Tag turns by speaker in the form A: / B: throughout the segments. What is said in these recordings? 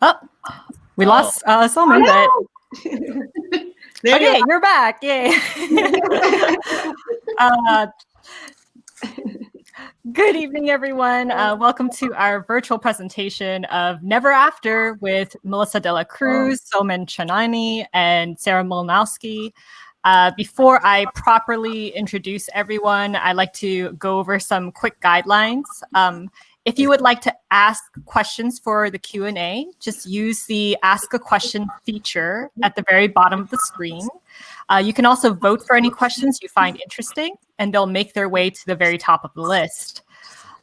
A: Oh, we lost Soman, but okay, you're back. Yay. Good evening, everyone. Welcome to our virtual presentation of Never After with Melissa de la Cruz, Soman Chainani, and Sarah Mlynowski. Before I properly introduce everyone, I'd like to go over some quick guidelines. If you would like to ask questions for the Q&A, just use the Ask a Question feature at the very bottom of the screen. You can also vote for any questions you find interesting, and they'll make their way to the very top of the list.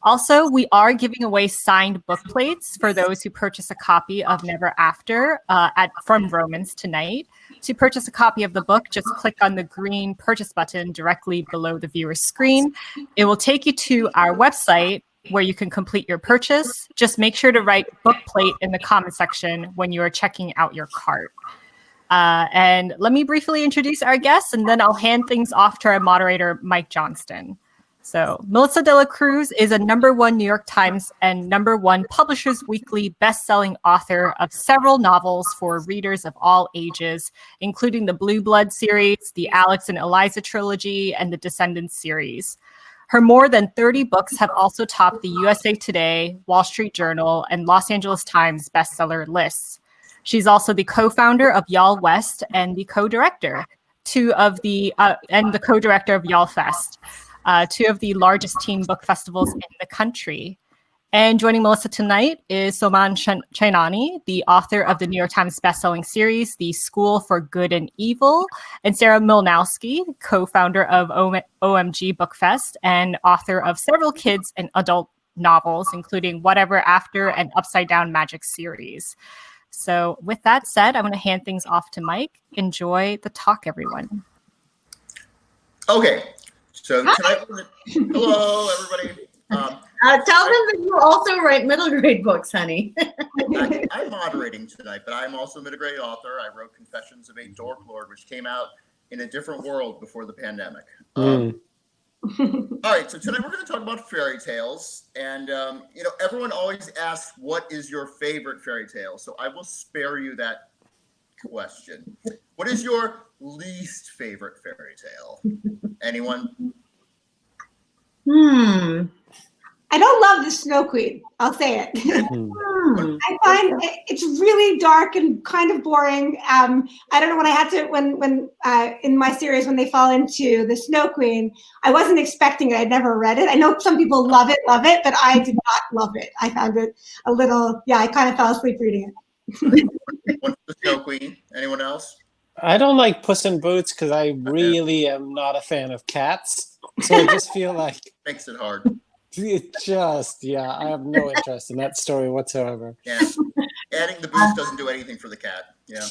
A: Also, we are giving away signed book plates for those who purchase a copy of Never After from Vroman tonight. To purchase a copy of the book, just click on the green purchase button directly below the viewer's screen. It will take you to our website where you can complete your purchase. Just make sure to write book plate in the comment section when you are checking out your cart. And let me briefly introduce our guests, and then I'll hand things off to our moderator, Mike Johnston. So Melissa de la Cruz is a #1 New York Times and #1 Publishers Weekly best-selling author of several novels for readers of all ages, including the Blue Blood series, the Alex and Eliza trilogy, and the Descendants series. Her more than 30 books have also topped the USA Today, Wall Street Journal, and Los Angeles Times bestseller lists. She's also the co-founder of Y'all West and the co-director of Y'all Fest, two of the largest teen book festivals in the country. And joining Melissa tonight is Soman Chainani, the author of the New York Times bestselling series, The School for Good and Evil, and Sarah Mlynowski, co-founder of OMG Book Fest and author of several kids and adult novels, including Whatever After and Upside Down Magic series. So with that said, I'm going to hand things off to Mike. Enjoy the talk, everyone.
B: Okay, so tonight, hello, everybody.
C: Tell them that you also write middle grade books, honey.
B: I'm moderating tonight, but I'm also a middle grade author. I wrote Confessions of a Dork Lord, which came out in a different world before the pandemic. All right, so tonight we're going to talk about fairy tales. And, everyone always asks, what is your favorite fairy tale? So I will spare you that question. What is your least favorite fairy tale? Anyone?
D: I don't love the Snow Queen. I'll say it. I find it's really dark and kind of boring. I don't know, when I had to, when in my series, when they fall into the Snow Queen, I wasn't expecting it. I'd never read it. I know some people love it, but I did not love it. I found it a little, I kind of fell asleep reading it.
B: What's the Snow Queen? Anyone else?
E: I don't like Puss in Boots because I really am not a fan of cats. So I just feel like
B: makes it hard.
E: It just, I have no interest in that story whatsoever.
B: Yeah, adding the boots doesn't do anything for the cat. Yeah.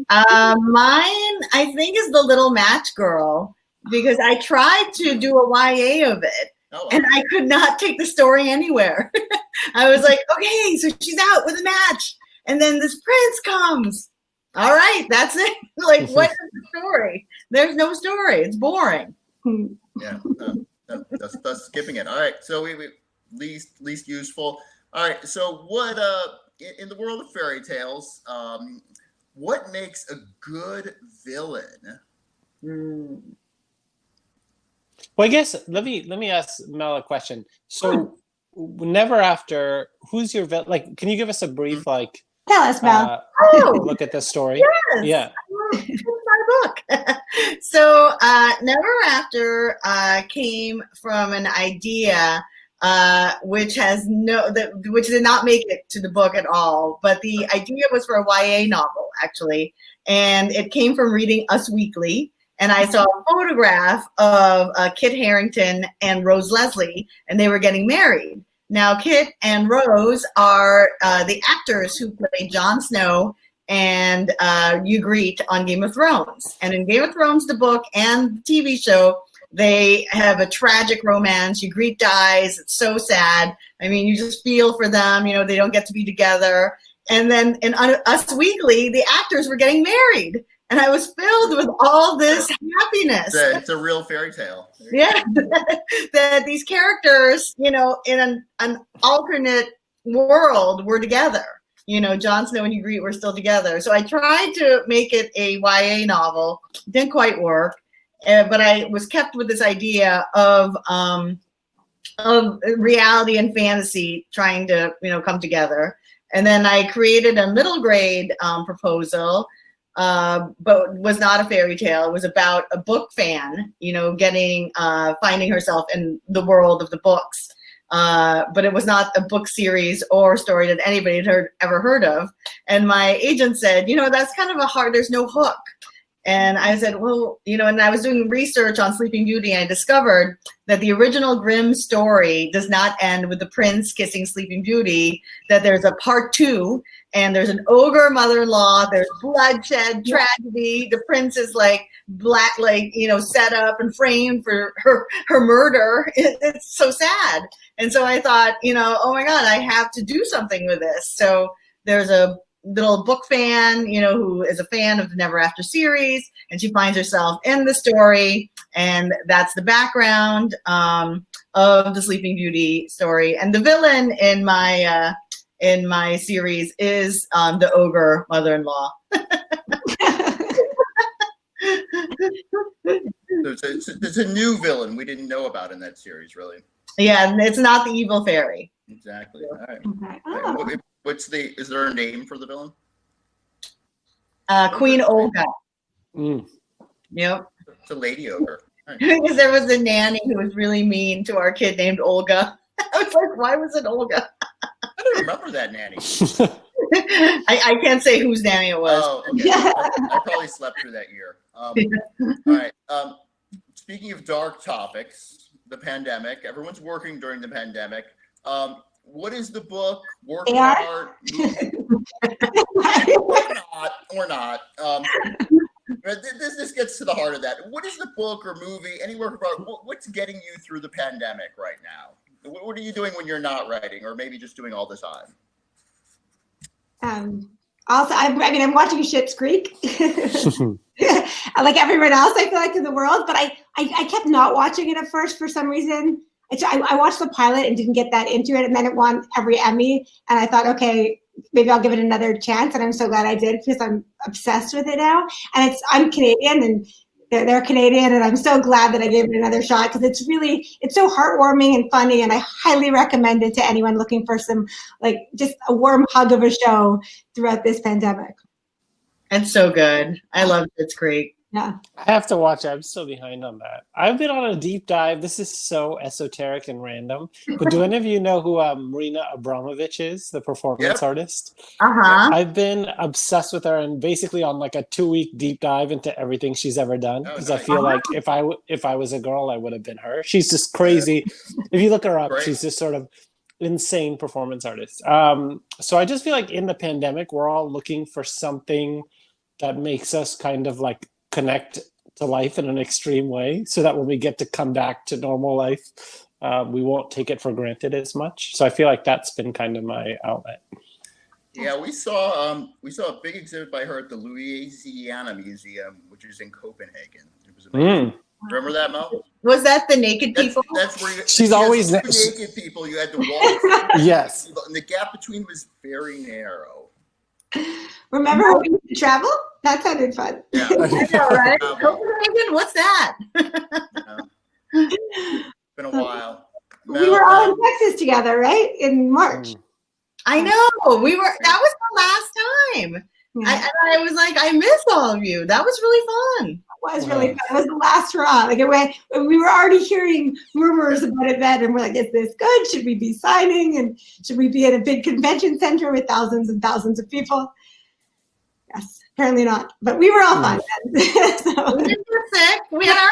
C: Mine, I think, is The Little Match Girl, because I tried to do a YA of it, and I could not take the story anywhere. I was like, okay, so she's out with a match, and then this prince comes. All right, that's it. Like, what is the story? There's no story. It's boring.
B: Yeah. That's skipping it. All right, so we least useful. All right, so what in the world of fairy tales, what makes a good villain?
E: Well, I guess let me ask Mel a question. So, Never After, who's your villain? Like, can you give us a brief
D: Tell us, Mel.
E: Look at the story.
C: Yes.
E: Yeah.
C: It's my book. So Never After came from an idea which did not make it to the book at all. But the idea was for a YA novel, actually. And it came from reading Us Weekly. And I saw a photograph of Kit Harington and Rose Leslie, and they were getting married. Now, Kit and Rose are the actors who played Jon Snow and Ygritte on Game of Thrones. And in Game of Thrones, the book and the TV show, they have a tragic romance. Ygritte dies. It's so sad. I mean, you just feel for them. They don't get to be together. And then in Us Weekly, the actors were getting married. And I was filled with all this happiness.
B: It's a real fairy tale.
C: Yeah, that these characters, in an alternate world were together. You know, Jon Snow and Ygritte were still together. So I tried to make it a YA novel. Didn't quite work, but I was kept with this idea of reality and fantasy trying to, you know, come together. And then I created a middle grade proposal, but was not a fairy tale. It was about a book fan, you know, finding herself in the world of the books. But it was not a book series or story that anybody had ever heard of. And my agent said, you know, that's kind of there's no hook. And I said, well, you know, and I was doing research on Sleeping Beauty, and I discovered that the original Grimm story does not end with the prince kissing Sleeping Beauty, that there's a part 2, and there's an ogre mother-in-law, there's bloodshed, tragedy. The prince is like you know, set up and framed for her murder. It's so sad. And so I thought, you know, oh my God, I have to do something with this. So there's a little book fan, you know, who is a fan of the Never After series, and she finds herself in the story, and that's the background of the Sleeping Beauty story. And the villain in my series is the ogre mother-in-law.
B: There's a new villain we didn't know about in that series, really.
C: Yeah, and it's not the evil fairy.
B: Exactly. All right.
D: Okay. Oh.
B: Is there a name for the villain?
C: Queen Olga. Yep.
B: It's a lady ogre. Right.
C: Because there was a nanny who was really mean to our kid named Olga. I was like, why was it Olga?
B: I don't remember that nanny.
C: I can't say whose nanny it was.
B: Oh, okay. I probably slept through that year. All right. Speaking of dark topics, the pandemic. Everyone's working during the pandemic. What is the book? Work of art? or not. This gets to the heart of that. What is the book or movie, any work of art? What's getting you through the pandemic right now? What are you doing when you're not writing, or maybe just doing all the time?
D: Also, I'm watching Schitt's Creek. Like everyone else, I feel like, in the world, but I kept not watching it at first for some reason. I watched the pilot and didn't get that into it, and then it won every Emmy, and I thought, okay, maybe I'll give it another chance, and I'm so glad I did, because I'm obsessed with it now. And I'm Canadian, and they're Canadian, and I'm so glad that I gave it another shot, because it's so heartwarming and funny, and I highly recommend it to anyone looking for some, like, just a warm hug of a show throughout this pandemic.
C: It's so good. I love Schitt's Creek.
D: Yeah.
E: I have to watch it. I'm still behind on that. I've been on a deep dive. This is so esoteric and random. But do any of you know who Marina Abramovich is, the performance artist?
C: Uh-huh.
E: I've been obsessed with her, and basically on like a 2-week deep dive into everything she's ever done. Because I feel like if I was a girl, I would have been her. She's just crazy. If you look her up, she's just sort of insane performance artist. So I just feel like in the pandemic, we're all looking for something that makes us kind of like connect to life in an extreme way, so that when we get to come back to normal life, we won't take it for granted as much. So I feel like that's been kind of my outlet.
B: Yeah, we saw a big exhibit by her at the Louisiana Museum, which is in Copenhagen. It was amazing. Remember that, Mel?
C: Was that the naked people?
B: That's where
E: she's always
B: naked people. You had to walk.
E: Yes,
B: and the gap between was very narrow.
D: Remember when we used to travel? That sounded fun.
B: Yeah.
C: I know, right? Copenhagen? What's that?
B: It's been a while.
D: We were all in Texas together, right? In March.
C: I know. That was the last time. Yeah. I was like, I miss all of you. That was really fun.
D: It was really fun. It was the last hurrah. Like we were already hearing rumors about it then, and we're like, is this good? Should we be signing? And should we be at a big convention center with thousands and thousands of people? Yes, apparently not. But we were all fine then. So.
C: We didn't get sick. We had
B: our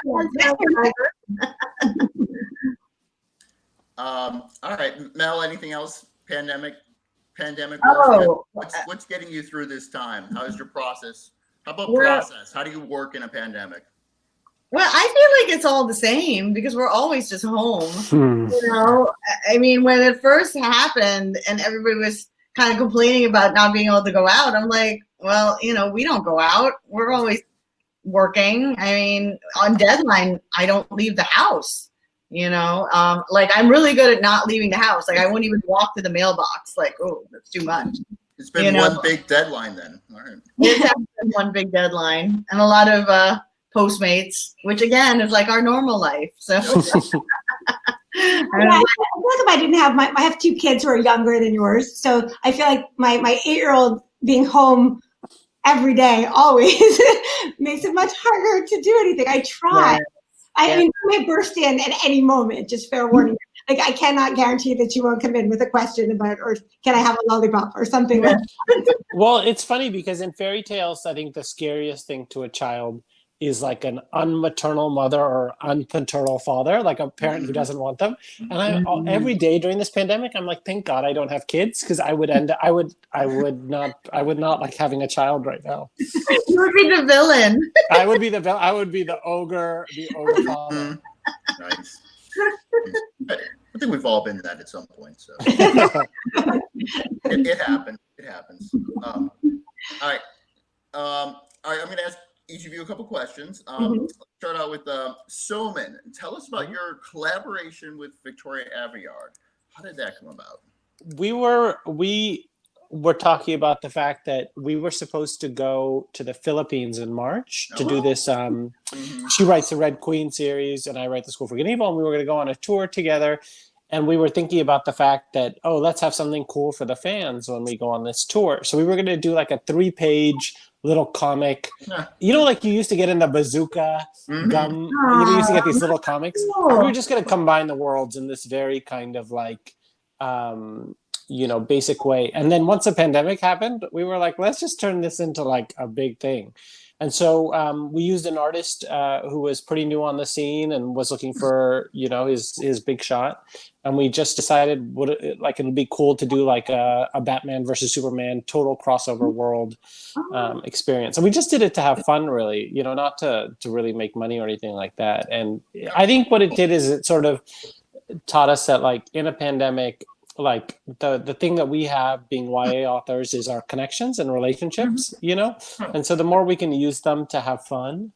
B: all right, Mel, anything else? Pandemic
C: Oh,
B: what's getting you through this time? How's your process? How about process? How do you work in a pandemic?
C: Well, I feel like it's all the same because we're always just home. You know, I mean, when it first happened and everybody was kind of complaining about not being able to go out, I'm like, well, you know, we don't go out. We're always working. I mean, on deadline, I don't leave the house. Like I'm really good at not leaving the house. Like I won't even walk to the mailbox. Like, oh, that's too much.
B: It's been one big deadline then. All right.
C: It's been one big deadline and a lot of Postmates, which again is like our normal life. So
D: I feel like if I didn't have I have 2 kids who are younger than yours, so I feel like my 8-year-old being home every day always makes it much harder to do anything. I try.
C: Yes.
D: I mean, I might burst in at any moment, just fair warning. Like, I cannot guarantee that you won't come in with a question about, or can I have a lollipop or something like that.
E: Well, it's funny because in fairy tales, I think the scariest thing to a child is like an unmaternal mother or unpaternal father, like a parent who doesn't want them. And every day during this pandemic, I'm like, thank God I don't have kids, because I would not like having a child right now.
C: You would be the villain.
E: I would be the ogre father.
B: Nice. I think we've all been that at some point. So it happens. It happens. All right. I'm going to ask each of you a couple questions. Let's start out with Soman. Tell us about your collaboration with Victoria Aveyard. How did that come about?
E: We were talking about the fact that we were supposed to go to the Philippines in March to do this. She writes the Red Queen series, and I write the School for Good and Evil, and we were going to go on a tour together. And we were thinking about the fact that, let's have something cool for the fans when we go on this tour. So we were going to do like a 3-page little comic, like you used to get in the Bazooka gum. You used to get these little comics. We were just going to combine the worlds in this very kind of like, basic way. And then once the pandemic happened, we were like, let's just turn this into like a big thing. And so we used an artist who was pretty new on the scene and was looking for, his big shot. And we just decided it'd be cool to do like a Batman versus Superman total crossover world experience. And we just did it to have fun, really, not to really make money or anything like that. And I think what it did is it sort of taught us that, like, in a pandemic, like the thing that we have being YA authors is our connections and relationships, and so the more we can use them to have fun,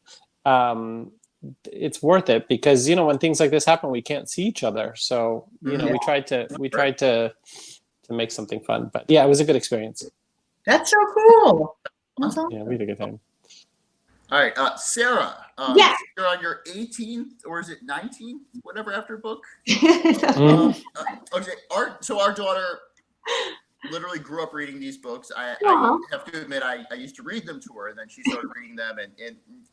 E: it's worth it, because when things like this happen, we can't see each other. So we tried to make something fun. But yeah, it was a good experience.
C: That's so cool.
E: Awesome. Yeah, we had a good time.
B: All right, Sarah.
D: Yes.
B: You're on your 18th, or is it 19th, whatever, after book? Okay. Our daughter literally grew up reading these books. I have to admit, I used to read them to her, and then she started reading them,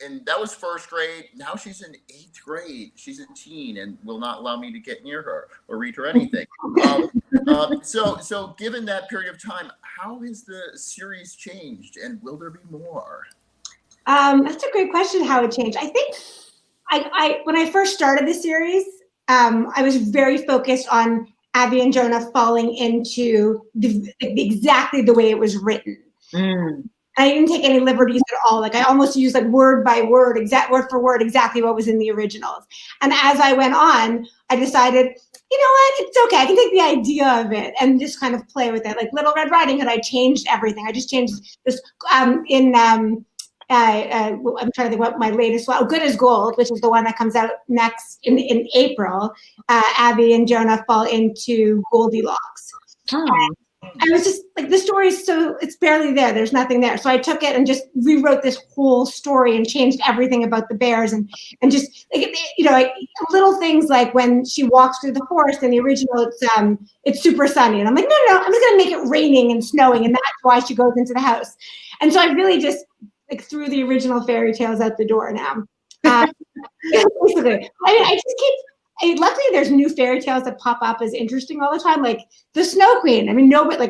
B: and that was first grade. Now she's in 8th grade. She's a teen and will not allow me to get near her or read her anything. So given that period of time, how has the series changed, and will there be more?
D: That's a great question, how it changed. I think I when I first started the series, I was very focused on Abby and Jonah falling into exactly the way it was written. I didn't take any liberties at all. Like, I almost used like word by word, word for word, exactly what was in the originals. And as I went on, I decided, you know what, it's okay. I can take the idea of it and just kind of play with it. Like Little Red Riding Hood, I changed everything. I just changed this I'm trying to think what my latest one, Good as Gold, which is the one that comes out next in April. Abby and Jonah fall into Goldilocks. I was just like, the story is it's barely there. There's nothing there. So I took it and just rewrote this whole story and changed everything about the bears and just like little things, like when she walks through the forest in the original, it's super sunny. And I'm like, no, I'm just going to make it raining and snowing. And that's why she goes into the house. And so I really just threw the original fairy tales out the door now. Basically, I just keep. Luckily, there's new fairy tales that pop up as interesting all the time, like the Snow Queen. I mean, nobody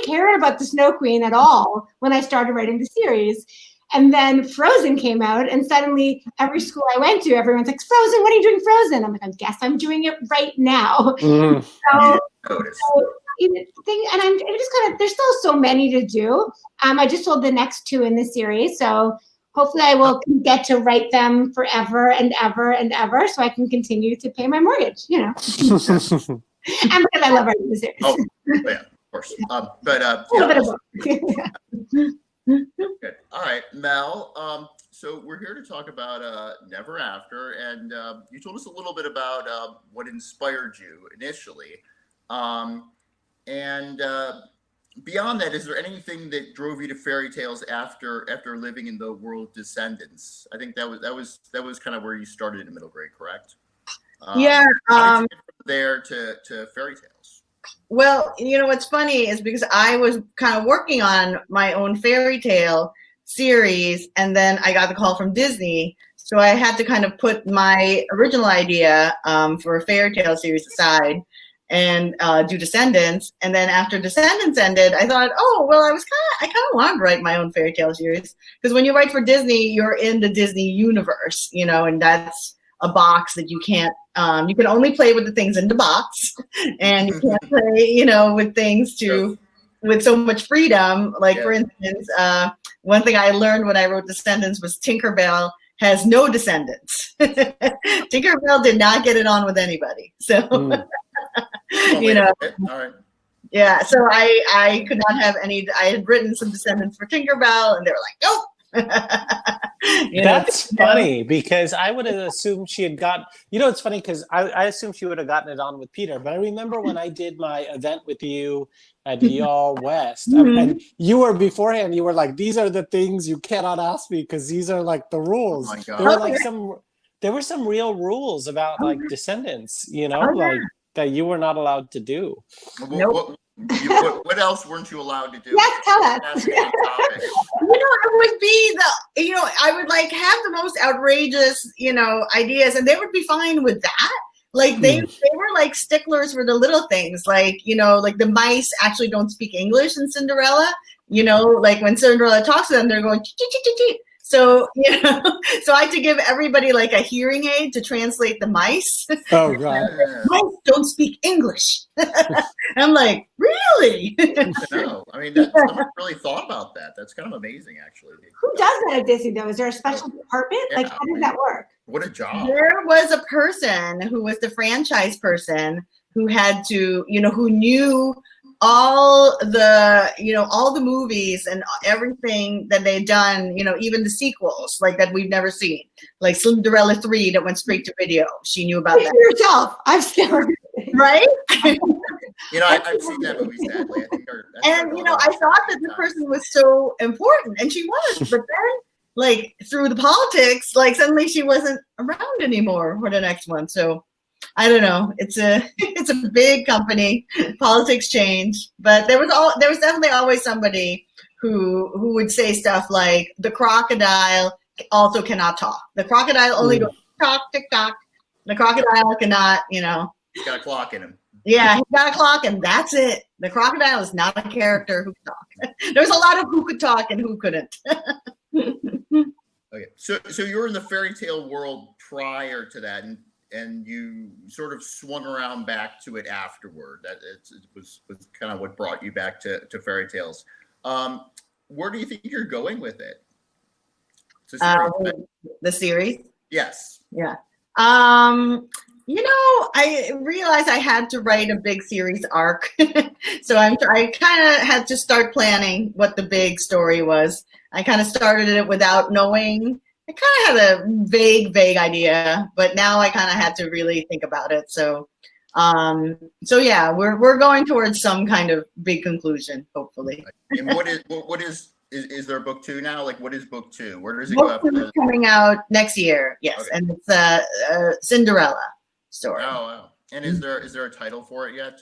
D: cared about the Snow Queen at all when I started writing the series. And then Frozen came out, and suddenly every school I went to, everyone's like, Frozen, what are you doing Frozen? I'm like, I guess I'm doing it right now. And I'm just kind of, there's still so many to do. I just sold the next 2 in the series, so hopefully I will get to write them forever and ever and ever, so I can continue to pay my mortgage, and because I love writing the series.
B: Oh, yeah, of course. Good. All right, Mel. So we're here to talk about Never After, and you told us a little bit about what inspired you initially, and beyond that, is there anything that drove you to fairy tales after living in the world of Descendants? I think that was kind of where you started in middle grade, correct?
C: Yeah.
B: How did you get from there to fairy tales?
C: Well, what's funny is because I was kind of working on my own fairy tale series, and then I got the call from Disney, so I had to kind of put my original idea for a fairy tale series aside and do Descendants. And then after Descendants ended, I thought, oh well, I kind of wanted to write my own fairy tale series, because when you write for Disney, you're in the Disney universe, and that's a box that you can't. You can only play with the things in the box, and you can't play, with things with so much freedom. Like for instance, one thing I learned when I wrote Descendants was Tinkerbell has no descendants. Tinkerbell did not get it on with anybody. So,
B: All right.
C: Yeah. So I could not have any. I had written some descendants for Tinkerbell, and they were like, nope.
E: That's funny, because I would have assumed she had got, it's funny because I assumed she would have gotten it on with Peter, but I remember when I did my event with you at Y'all West, and you were beforehand, you were like, these are the things you cannot ask me because these are like the rules.
B: Oh my God.
E: There were some real rules about like descendants,
C: Okay.
E: like that you were not allowed to do.
C: Nope.
B: What else weren't you allowed to do?
D: Yes, tell us.
C: It would be I would like have the most outrageous, ideas, and they would be fine with that. Like they were like sticklers for the little things, like, like the mice actually don't speak English in Cinderella, like when Cinderella talks to them, they're going, chee. So, so I had to give everybody like a hearing aid to translate the mice.
E: Oh, right.
C: Mice don't speak English. I'm like, really?
B: No, I mean, someone really thought about that. That's kind of amazing, actually.
D: Who does that at Disney, though? Is there a special department?
B: Yeah,
D: Like, how does that work?
B: What a job.
C: There was a person who was the franchise person who had to, who knew all the movies and everything that they'd done, even the sequels, like that we've never seen, like Cinderella 3 that went straight to video. She knew about that.
D: Yourself. I've still
C: Right?
B: I've seen that movie, sadly. I
C: thought that the person was so important, and she was, but then, like, through the politics, like, suddenly she wasn't around anymore for the next one. So I don't know. It's a big company. Politics change, but there was definitely always somebody who would say stuff like the crocodile also cannot talk. The crocodile only goes talk, tick tock. The crocodile cannot,
B: He's got a clock in him.
C: Yeah, he's got a clock, and that's it. The crocodile is not a character who could talk. There's a lot of who could talk and who couldn't.
B: Okay, so you were in the fairy tale world prior to that, and you sort of swung around back to it afterward. That it was kind of what brought you back to fairy tales. Where do you think you're going with it?
C: The series?
B: Yes.
C: Yeah. I realized I had to write a big series arc. So I kind of had to start planning what the big story was. I kind of started it without knowing. I kind of had a vague idea, but now I kind of had to really think about it. So yeah, we're going towards some kind of big conclusion, hopefully.
B: And what is there a book 2 now? Like, what is book 2? Where does it go
C: Book
B: after
C: 2 is coming out next year. Yes,
B: Okay.
C: and it's Cinderella story.
B: Oh, wow. And is there a title for it yet?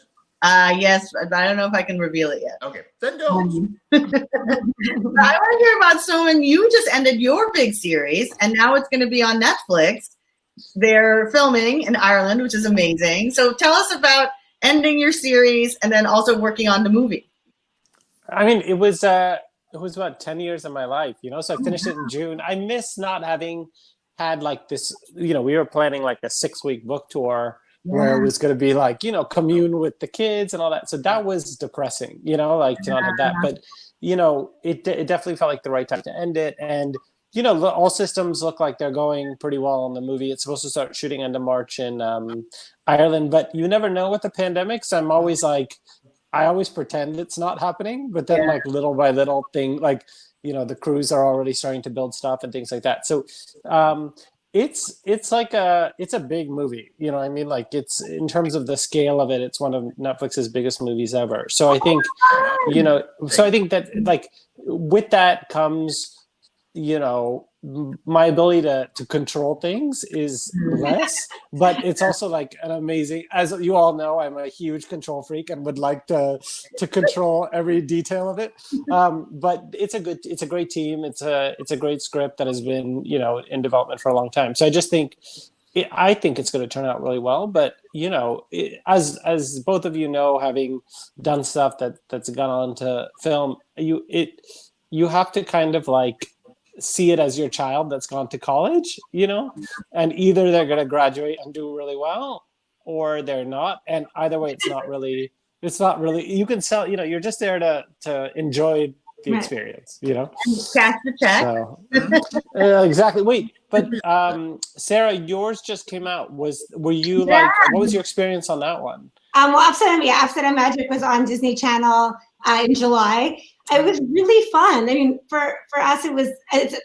C: Yes, but I don't know if I can reveal it yet.
B: Okay, then don't.
C: I want to hear about Soman. You just ended your big series, and now it's going to be on Netflix. They're filming in Ireland, which is amazing. So tell us about ending your series and then also working on the movie.
E: I mean, it was about 10 years of my life, so I finished it in June. I miss not having had like this, we were planning like a 6-week book tour where it was going to be like, commune with the kids and all that. So that was depressing, like to not have that. But, it definitely felt like the right time to end it. And, all systems look like they're going pretty well on the movie. It's supposed to start shooting end of March in Ireland, but you never know with the pandemic. So I'm always like, I always pretend it's not happening, but then like little by little thing, like the Cruz are already starting to build stuff and things like that. So it's like it's a big movie, you know what I mean? Like, it's, in terms of the scale of it, it's one of Netflix's biggest movies ever. So I think, that, like, with that comes, my ability to control things is less, but it's also like an amazing, as you all know, I'm a huge control freak and would like to control every detail of it. But it's a great team. It's a great script that has been, in development for a long time. So I just think, I think it's going to turn out really well. But, as both of you know, having done stuff that's gone on to film, you have to kind of like see it as your child that's gone to college, and either they're going to graduate and do really well, or they're not. And either way, it's not really, you can sell, you're just there to enjoy the experience,
C: Cash the check.
E: So, exactly. Wait, but Sarah, yours just came out. Were you like, what was your experience on that one?
D: Well, Upside Magic was on Disney Channel in July. It was really fun. I mean, for us,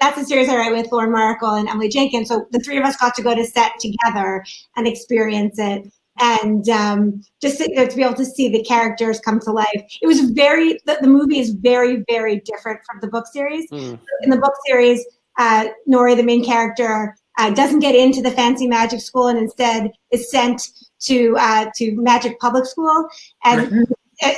D: that's a series I write with Lauren Markle and Emily Jenkins. So the three of us got to go to set together and experience it, and just to be able to see the characters come to life. It was the movie is very, very different from the book series. In the book series, Nori, the main character, doesn't get into the fancy magic school and instead is sent to magic public school. And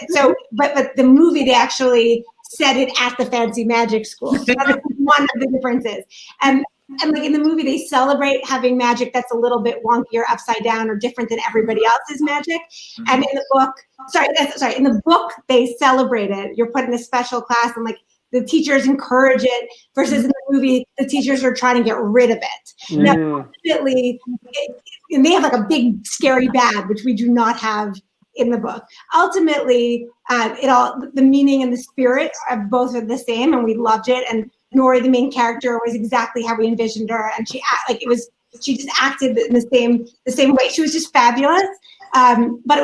D: so, but the movie, they actually set it at the fancy magic school. So that's one of the differences. And like in the movie, they celebrate having magic that's a little bit wonky or upside down or different than everybody else's magic. And in the book, in the book, they celebrate it. You're put in a special class and like the teachers encourage it, versus in the movie, the teachers are trying to get rid of it. Now, ultimately, and they have like a big scary bad, which we do not have in the book. Ultimately, the meaning and the spirit of both are the same, and we loved it. And Nori, the main character, was exactly how we envisioned her, and she just acted in the same way. She was just fabulous. But it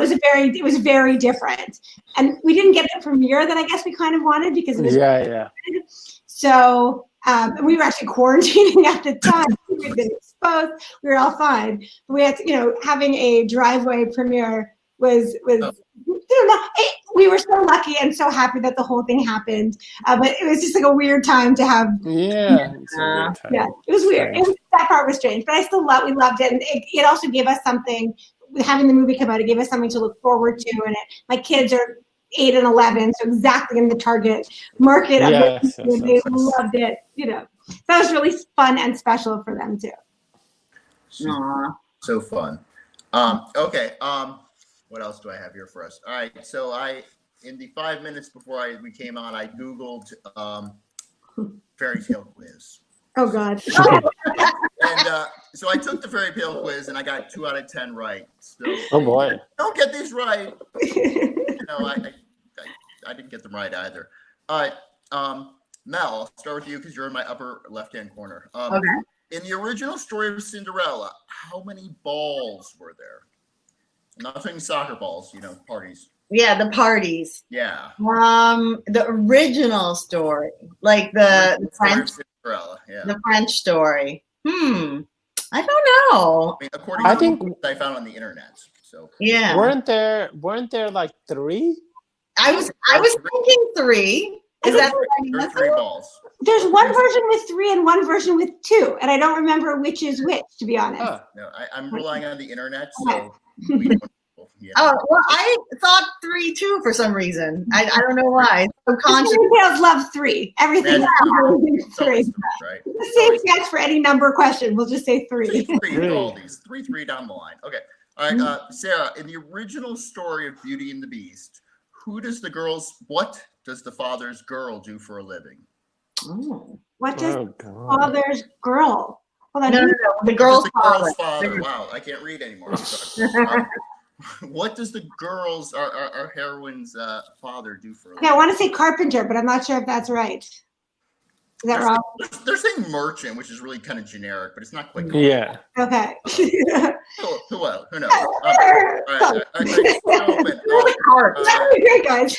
D: was very different, and we didn't get the premiere that I guess we kind of wanted because it was So we were actually quarantining at the time. We'd been exposed. We were all fine. But we had to, having a driveway premiere was we were so lucky and so happy that the whole thing happened. But it was just like a weird time to have.
E: Yeah,
D: it was weird. That part was strange, but we loved it, and it also gave us something. Having the movie come out, it gave us something to look forward to, and my kids are 8 and 11, so exactly in the target market. They loved it. That was really fun and special for them too.
C: Aww.
B: So fun. Okay. What else do I have here for us? All right. So in the 5 minutes before we came on, I Googled fairy tale quiz.
D: Oh God.
B: And so I took the fairy tale quiz and I got 2 out of 10 right. So
E: oh boy.
B: Don't get these right. I didn't get them right either. All right. Mel, I'll start with you because you're in my upper left-hand corner.
C: Okay.
B: In the original story of Cinderella, how many balls were there? I'm not saying soccer balls, parties.
C: Yeah, the parties.
B: Yeah.
C: The original story, like the French
B: Cinderella. Yeah.
C: The French story. I don't know.
B: I mean, according to what I found on the internet. So
C: yeah.
E: Weren't there like 3?
C: I was thinking 3. Is that
B: there's 3 balls?
D: There's one version with 3 and one version with 2, and I don't remember which is which, to be honest.
B: No, I'm relying on the internet, so we don't know. Yeah.
C: Oh well, I thought 3 too for some reason. I don't know why. Subconscious.
D: Fairy love 3. Everything is 3.
B: Right.
D: The same chance for any number question. We'll just say 3.
B: 3 all these 3 down the line. Okay. All right, Sarah. In the original story of Beauty and the Beast, what does the father's girl do for a living?
C: Oh.
D: What does father's girl?
C: Hold on. No. The girl's
B: father. Wow, I can't read anymore. What does the girl's, our heroine's father do for a living?
D: I want to say carpenter, but I'm not sure if that's right. Is that wrong?
B: They're saying merchant, which is really kind of generic, but it's not quite.
E: Yeah.
D: Okay.
B: Who knows?
D: Great, guys.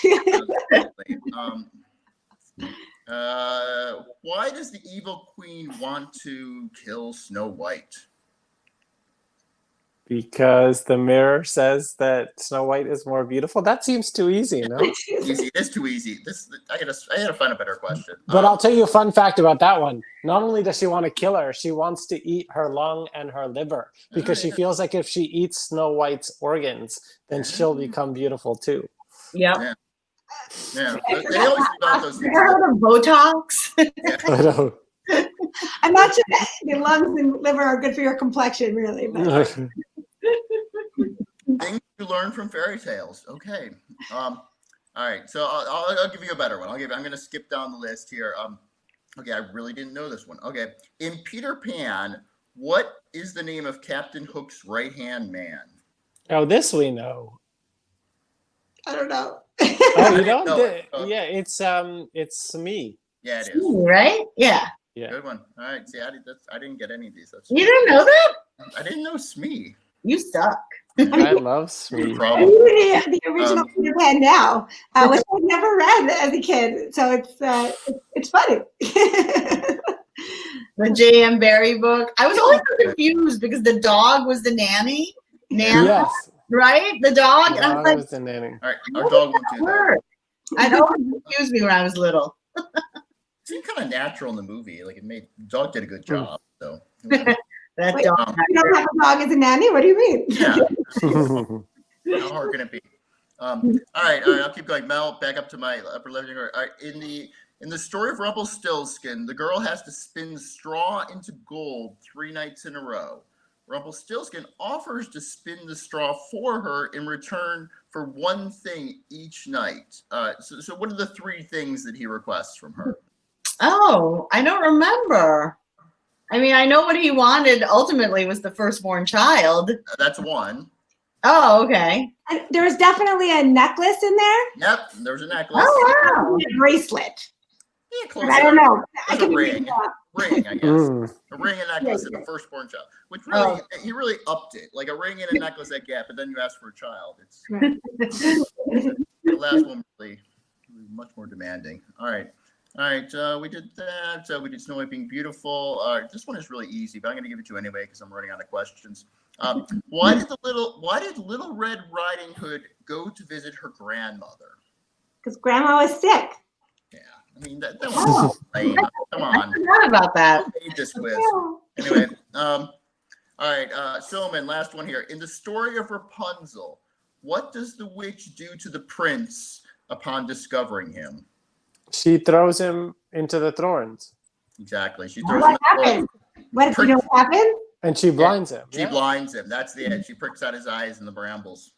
B: Why does the evil queen want to kill Snow White?
E: Because the mirror says that Snow White is more beautiful. That seems too easy, no?
B: Easy. It's too easy. I gotta find a better question.
E: But I'll tell you a fun fact about that one. Not only does she want to kill her, she wants to eat her lung and her liver because she feels like if she eats Snow White's organs, then she'll become beautiful too.
C: Yep.
B: Yeah. They always leave out those things.
C: Heard of Botox?
E: I know.
D: I'm not sure that the lungs and liver are good for your complexion, really. But.
B: Things you learn from fairy tales. Okay. All right. So I'll give you a better one. I'm going to skip down the list here. Okay. I really didn't know this one. Okay. In Peter Pan, what is the name of Captain Hook's right-hand man?
E: Oh, this we know.
D: I don't know.
E: Oh, you don't?
B: No,
E: yeah, it's me.
B: Yeah, it is.
C: Right? Yeah.
E: Yeah.
B: Good one. All right. See, I didn't get any of these.
C: You didn't know that?
B: I didn't know Smee.
C: You suck.
E: I love Smee.
B: Problem.
D: The original Peter Pan now, which I never read as a kid, so it's funny.
C: The J.M. Barrie book. I was always so confused because the dog was the nanny.
E: Yes.
C: Right? The dog.
E: The
C: and I
E: dog
C: was like,
E: was the nanny.
B: All right. Our dog won't do that.
C: word? It always confused me when I was little.
B: It seemed kind of natural in the movie. Like the dog did a good job. So
C: That
D: Wait,
C: dog.
D: You don't have a dog as a nanny? What do you mean?
B: yeah. How hard can it be? All right. I'll keep going. Mel, back up to my upper left hand. All right. In the story of Rumpelstiltskin, the girl has to spin straw into gold 3 nights in a row. Rumpelstiltskin offers to spin the straw for her in return for one thing each night. So what are the 3 things that he requests from her?
C: Oh, I don't remember. I mean, I know what he wanted ultimately was the firstborn child.
B: That's one.
C: Oh, okay.
D: And there was definitely a necklace in there.
B: Yep, there's a necklace.
C: Oh, wow.
D: A bracelet.
B: Yeah, close
D: I don't know. I
B: There's a
D: can
B: ring. Ring, I guess. A ring and necklace and a firstborn child. Which really, he really upped it. Like a ring and a necklace at Gap, and then you ask for a child. It's the last one really much more demanding. All right, we did that. We did Snow White being beautiful. This one is really easy, but I'm going to give it to you anyway because I'm running out of questions. Why did Little Red Riding Hood go to visit her grandmother?
D: Because Grandma was sick.
B: Yeah, I mean that was lame. Come on.
C: I forgot about that.
B: Who made this quiz? Anyway, all right, Soman, last one here. In the story of Rapunzel, what does the witch do to the prince upon discovering him?
E: She throws him into the thorns.
B: Exactly. She throws
D: What
B: him
D: happened? What you know what happened?
E: And she blinds him.
B: She blinds him. That's the end. She pricks out his eyes in the brambles.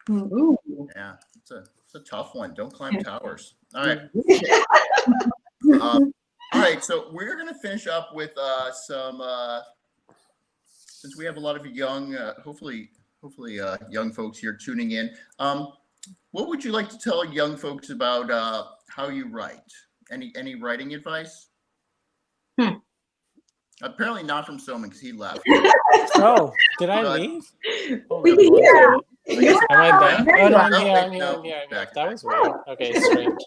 C: Ooh.
B: Yeah, it's a tough one. Don't climb towers. All right. All right, so we're going to finish up with some, since we have a lot of young, hopefully young folks here tuning in. What would you like to tell young folks about how you write? Any writing advice? Apparently not from Soman because he left.
E: Oh, did I leave? Oh,
D: We can hear.
E: Am I back? Oh, no, I'm here.
B: No,
E: I'm here.
B: back.
E: That was weird. Okay, strange.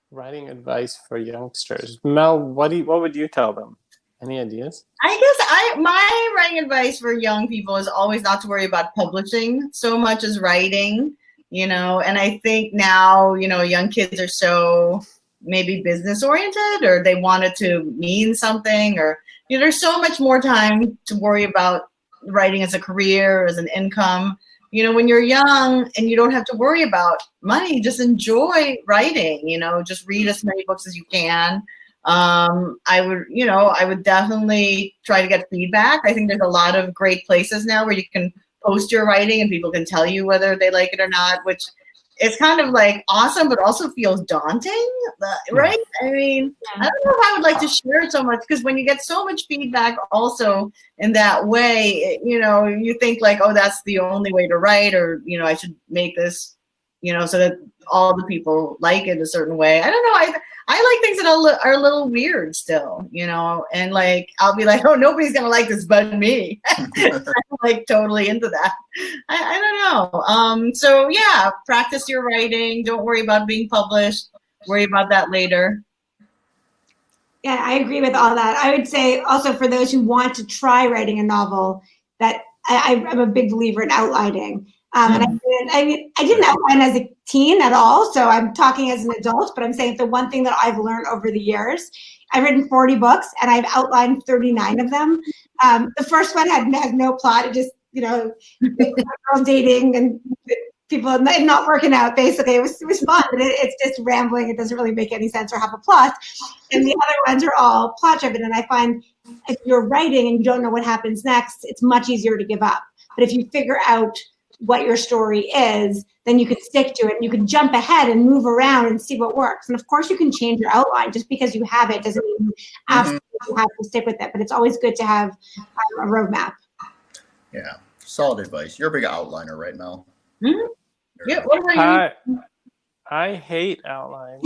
E: Writing advice for youngsters. Mel, what would you tell them? Any ideas?
C: I guess my writing advice for young people is always not to worry about publishing so much as writing, and I think now, young kids are so maybe business oriented or they want it to mean something or, there's so much more time to worry about writing as a career, as an income. When you're young and you don't have to worry about money, just enjoy writing, just read as many books as you can. I would definitely try to get feedback. I think there's a lot of great places now where you can post your writing and people can tell you whether they like it or not, which is kind of like awesome, but also feels daunting, right? I mean, I don't know if I would like to share it so much because when you get so much feedback also in that way, you think like, oh, that's the only way to write or, I should make this, so that all the people like it a certain way. I don't know. I like things that are a little weird still, and like, I'll be like, oh, nobody's going to like this but me. I'm like totally into that. I don't know. So yeah, practice your writing. Don't worry about being published. Worry about that later.
D: Yeah, I agree with all that. I would say also for those who want to try writing a novel, that I'm a big believer in outlining. And I didn't outline as a teen at all, so I'm talking as an adult, but I'm saying the one thing that I've learned over the years, I've written 40 books and I've outlined 39 of them. The first one had no plot. It just, girls dating and people not working out, basically. It was fun, but it's just rambling. It doesn't really make any sense or have a plot. And the other ones are all plot driven. And I find if you're writing and you don't know what happens next, it's much easier to give up. But if you figure out what your story is, then you can stick to it and you can jump ahead and move around and see what works. And of course you can change your outline. Just because you have it doesn't mean you absolutely have to stick with it, but it's always good to have a roadmap.
B: Yeah, solid advice. You're a big outliner, right, Mel?
C: Yeah, what about you?
E: I hate outlines.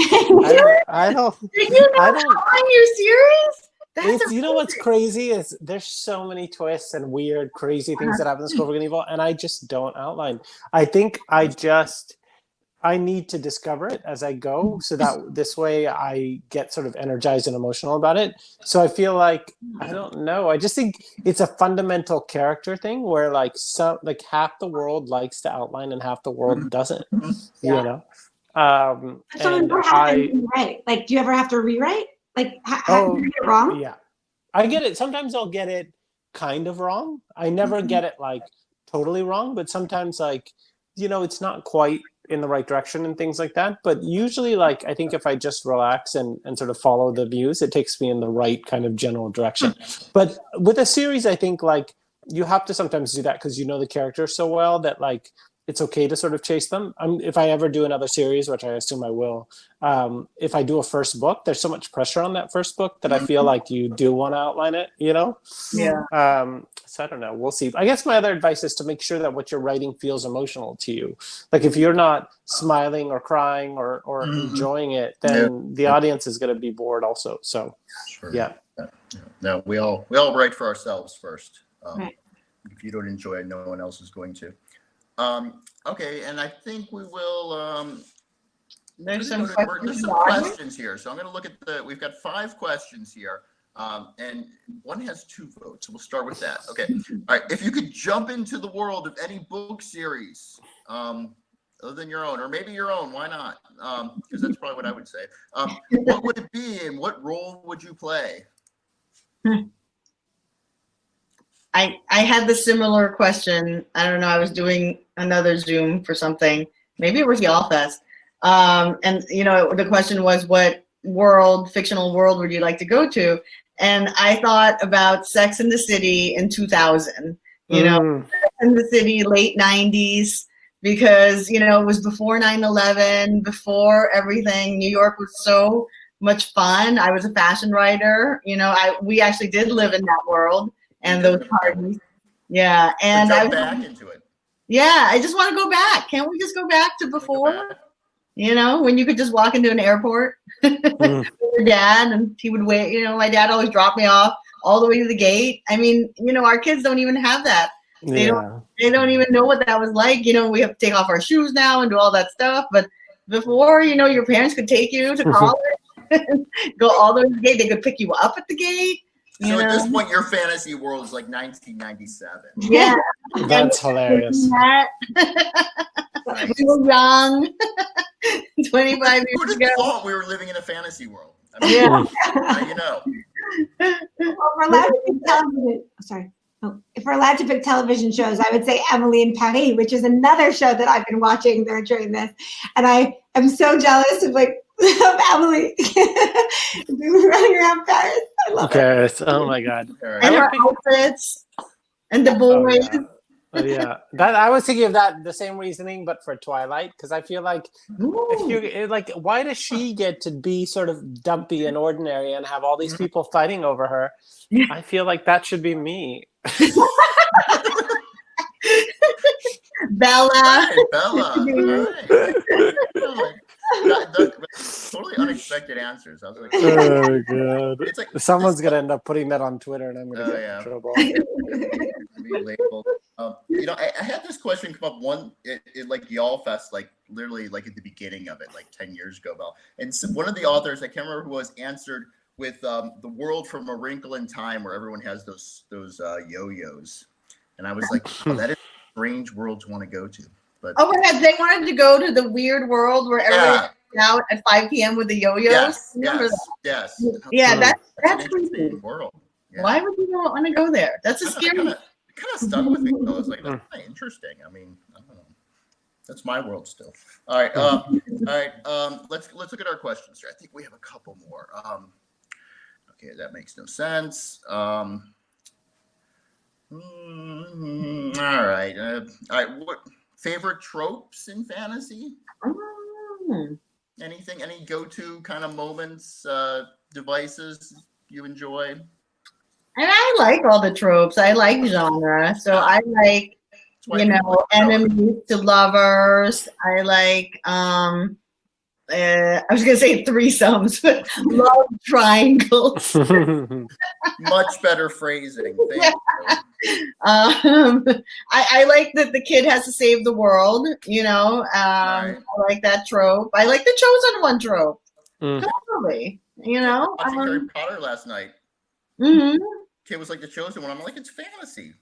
C: I don't outline your series?
E: You know what's crazy is there's so many twists and weird, crazy things that happen in School for Good and Evil, and I just don't outline. I think I need to discover it as I go, so that this way I get sort of energized and emotional about it. So I feel like, I don't know, I just think it's a fundamental character thing where half the world likes to outline and half the world doesn't, you know?
D: So what happens when you write? Like, do you ever have to rewrite? Like, how do you get it wrong?
E: Yeah, I get it. Sometimes I'll get it kind of wrong. I never get it like totally wrong, but sometimes it's not quite in the right direction and things like that. But usually, I think if I just relax and sort of follow the views, it takes me in the right kind of general direction. But with a series, I think you have to sometimes do that because you know the characters so well that it's okay to sort of chase them. If I ever do another series, which I assume I will, if I do a first book, there's so much pressure on that first book that I feel like you do want to outline it, Yeah. So I don't know. We'll see. I guess my other advice is to make sure that what you're writing feels emotional to you. Like if you're not smiling or crying or enjoying it, then the audience is going to be bored also. So, yeah.
B: No, we all write for ourselves first.
D: Right.
B: If you don't enjoy it, no one else is going to. Okay, and I think we will.
C: There's some
B: questions here, so I'm going to look at we've got 5 questions here, and one has 2 votes. So we'll start with that. Okay, all right. If you could jump into the world of any book series, other than your own, or maybe your own, why not? Because that's probably what I would say. What would it be, and what role would you play?
C: I had the similar question. I don't know. I was doing another Zoom for something. Maybe it was YALLFest. And the question was, what fictional world would you like to go to? And I thought about Sex and the City in 2000. Sex and the City, late 90s, because it was before 9/11, before everything. New York was so much fun. I was a fashion writer. We actually did live in that world. And those parties. Yeah. And
B: I back into it.
C: Yeah, I just want to go back. Can't we just go back to before? When you could just walk into an airport with your dad and he would wait. My dad always dropped me off all the way to the gate. I mean, our kids don't even have that. They don't even know what that was like. We have to take off our shoes now and do all that stuff. But before, your parents could take you to college, go all the way to the gate. They could pick you up at the gate.
B: So at this point, your fantasy world is like 1997.
C: Yeah.
E: That's hilarious.
C: We were young, 25 years
B: Who just
C: ago.
B: thought we were living in a fantasy world? I mean,
D: If we're allowed to pick television shows, I would say Emily in Paris, which is another show that I've been watching there during this. And I am so jealous of Emily running around Paris. I love it.
E: Oh my God.
C: And her outfits and the boys.
E: Yeah. That I was thinking of that, the same reasoning, but for Twilight, because I feel like why does she get to be sort of dumpy and ordinary and have all these people fighting over her? I feel like that should be me.
C: Bella.
B: Totally unexpected answers. I was like,
E: oh God.
B: It's like
E: someone's gonna end up putting that on Twitter, and I'm gonna get in trouble.
B: I had this question come up like YALLFest, literally like at the beginning of it, like 10 years ago, Mel. And so one of the authors, I can't remember who was, answered with the world from A Wrinkle in Time, where everyone has those yo-yos. And I was like, oh, that is a strange world to want to go to. But
C: oh my God, they wanted to go to the weird world where everybody out at 5 p.m. with the yo-yos.
B: Yes.
C: Yeah, that's
B: an interesting
C: creepy.
B: world. Yeah.
C: Why would people want to go there? That's a scary.
B: It kind of stuck with me though. I was like, that's kind of interesting. I mean, I don't know. That's my world still. All right. Let's look at our questions here. I think we have a couple more. Okay, that makes no sense. All right. What favorite tropes in fantasy? Anything? Any go-to kind of moments, devices you enjoy?
C: And I like all the tropes. I like genre. So I like, enemies to lovers. I like, I was going to say threesomes, but love triangles.
B: Much better phrasing. Thank you.
C: I like that the kid has to save the world, Right. I like that trope. I like the chosen one trope. Totally.
B: Watching Harry Potter last night. Kid was like the chosen one. I'm like, it's fantasy.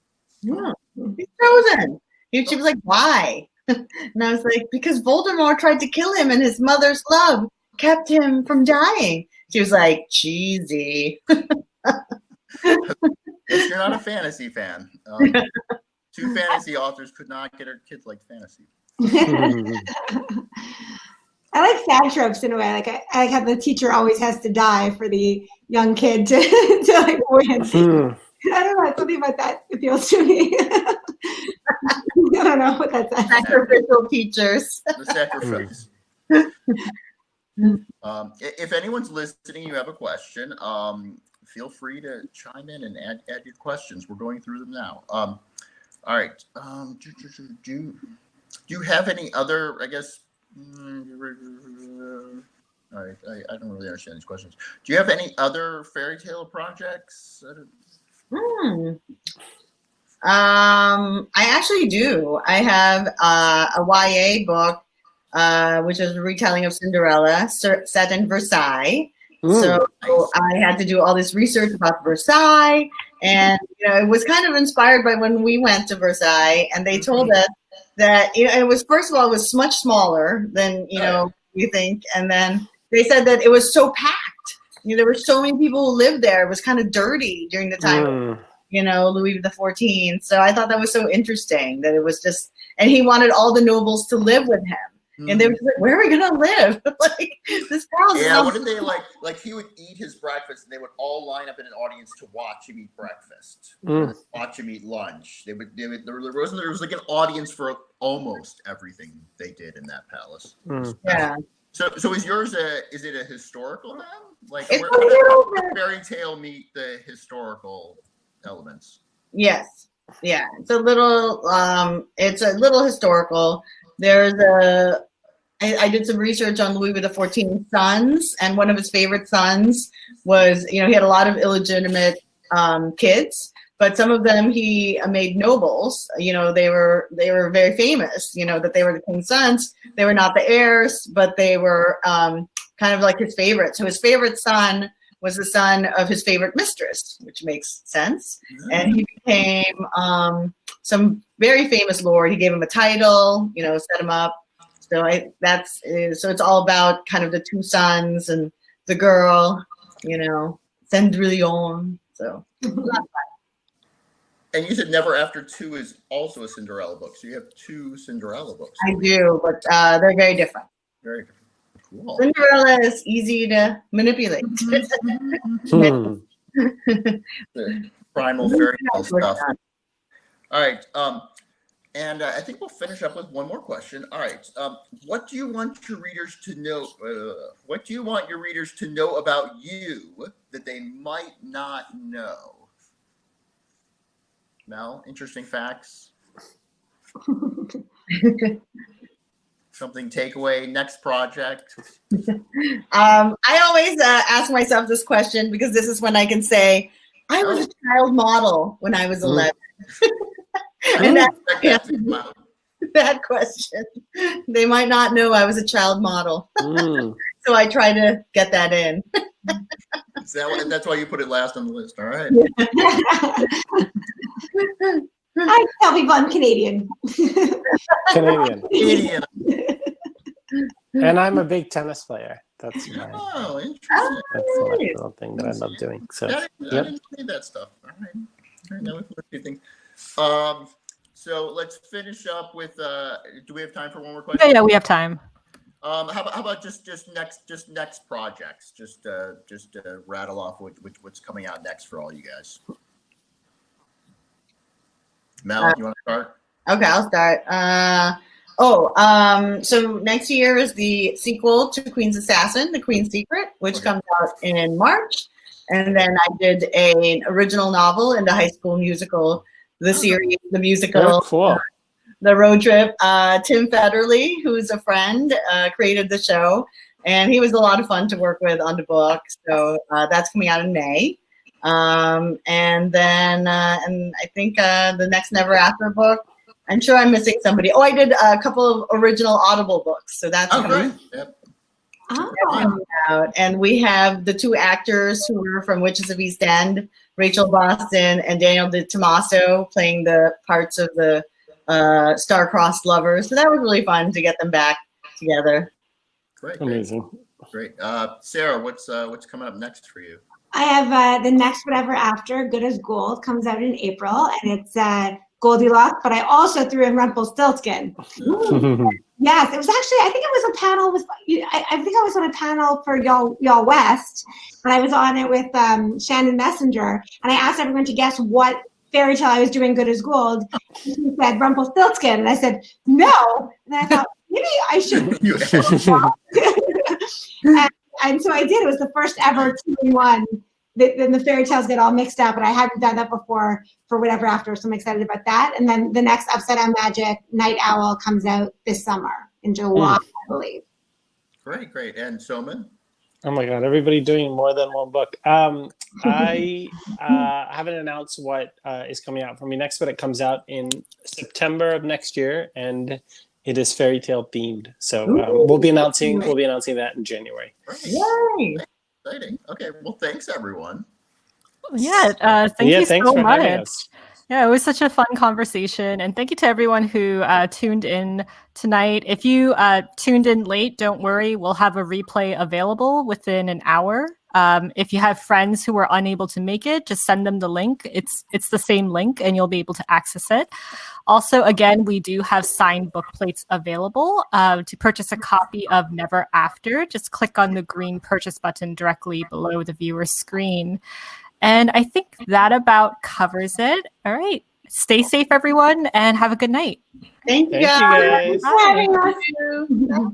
C: Yeah, he's chosen. She was like, why? And I was like, because Voldemort tried to kill him and his mother's love kept him from dying. She was like, cheesy.
B: You're not a fantasy fan. Two fantasy authors could not get her kids like fantasy.
D: I like sad tropes in a way. Like I like how the teacher always has to die for the young kid to like win. I don't know, something about that appeals to me. I don't know what that's.
C: Sacrificial teachers.
B: The sacrifice. If anyone's listening, you have a question. Feel free to chime in and add your questions. We're going through them now. All right. Do you have any other? I guess. All right. I don't really understand these questions. Do you have any other fairy tale projects?
C: I actually do. I have a YA book, which is a retelling of Cinderella, set in Versailles. So I had to do all this research about Versailles, and it was kind of inspired by when we went to Versailles, and they told us that it was, first of all, it was much smaller than you think, and then they said that it was so packed. There were so many people who lived there. It was kind of dirty during the time of, Louis XIV. So I thought that was so interesting that it was just, and he wanted all the nobles to live with him. And they were just like, where are we going to live? Like, this house.
B: Yeah, what did they like? Like, he would eat his breakfast, and they would all line up in an audience to watch him eat breakfast, watch him eat lunch. There was like an audience for almost everything they did in that palace.
C: Yeah.
B: So is yours is it a historical then? Like,
C: It's
B: where does fairy tale meet the historical elements?
C: Yes. Yeah. It's a little historical. There's I did some research on Louis XIV's sons, and one of his favorite sons was, he had a lot of illegitimate kids, but some of them he made nobles. They were very famous, that they were the king's sons. They were not the heirs, but they were kind of like his favorite. So his favorite son was the son of his favorite mistress, which makes sense. And he became some very famous lord. He gave him a title, set him up. So so it's all about kind of the two sons and the girl, Cendrillon. So.
B: And you said Never After 2 is also a Cinderella book. So you have two Cinderella books.
C: I do, but they're very different.
B: Very different. Cool.
C: Cinderella is easy to manipulate.
B: The primal fairy tale stuff. All right. And I think we'll finish up with one more question. All right. What do you want your readers to know? What do you want your readers to know about you that they might not know? Mel, interesting facts. Something takeaway, next project.
C: I always ask myself this question because this is when I can say, I was a child model when I was 11. And Bad question. They might not know I was a child model. So I try to get that in.
B: That's why you put it last on the list. All right.
D: I tell people I'm Canadian.
B: Canadian.
E: And I'm a big tennis player. That's my.
B: Oh, interesting.
E: That's the little thing that I love doing. So,
B: I didn't need that stuff. All right. Now we put a few things. So let's finish up with. Do we have time for one more question?
A: Yeah, we have time.
B: How about just next projects? Just rattle off what's coming out next for all you guys. Mel, you want to start?
C: Okay, I'll start. So next year is the sequel to Queen's Assassin, The Queen's Secret, which comes out in March. And then I did an original novel in the High School Musical, the series, the musical.
E: Oh, cool.
C: The road trip. Tim Federle, who's a friend, created the show, and he was a lot of fun to work with on the book. So that's coming out in May. And then and I think the next Never After book, I'm sure I'm missing somebody. Oh, I did a couple of original Audible books. So that's
B: great. Yep.
C: coming out. And we have the two actors who were from Witches of East End, Rachel Boston and Daniel De Tomaso, playing the parts of the star-crossed lovers. So that was really fun to get them back together.
B: Great.
E: Amazing.
B: Great. Sarah, what's coming up next for you?
D: I have the next Whatever After, Good as Gold, comes out in April, and it's Goldilocks, but I also threw in Rumpelstiltskin. Yes, it was actually, I think it was a panel with, I think I was on a panel for Y'all West, and I was on it with Shannon Messenger, and I asked everyone to guess what fairy tale I was doing good as gold. She said Rumpelstiltskin, and I said, no. And then I thought, maybe I should. And so I did. It was the first ever 2-in-1. Then the fairy tales get all mixed up, and I hadn't done that before for Whatever After, so I'm excited about that. And then the next Upside Down Magic, Night Owl, comes out this summer in July, I believe.
B: Great. And Soman?
E: Oh my God, everybody doing more than one book. I haven't announced what is coming out for me next, but it comes out in September of next year, and it is fairy tale themed. So we'll be announcing that in January.
C: Yay!
B: Exciting. Okay, well, thanks everyone.
A: Yeah, thank you
E: thanks
A: so
E: for
A: much.
E: having us.
A: Yeah, it was such a fun conversation. And thank you to everyone who tuned in tonight. If you tuned in late, don't worry. We'll have a replay available within an hour. If you have friends who were unable to make it, just send them the link. It's the same link and you'll be able to access it. Also, again, we do have signed book plates available. To purchase a copy of Never After, just click on the green purchase button directly below the viewer's screen. And I think that about covers it. All right. Stay safe, everyone, and have a good night.
C: Thank you
E: Thank you
C: guys.
E: guys.
C: Bye.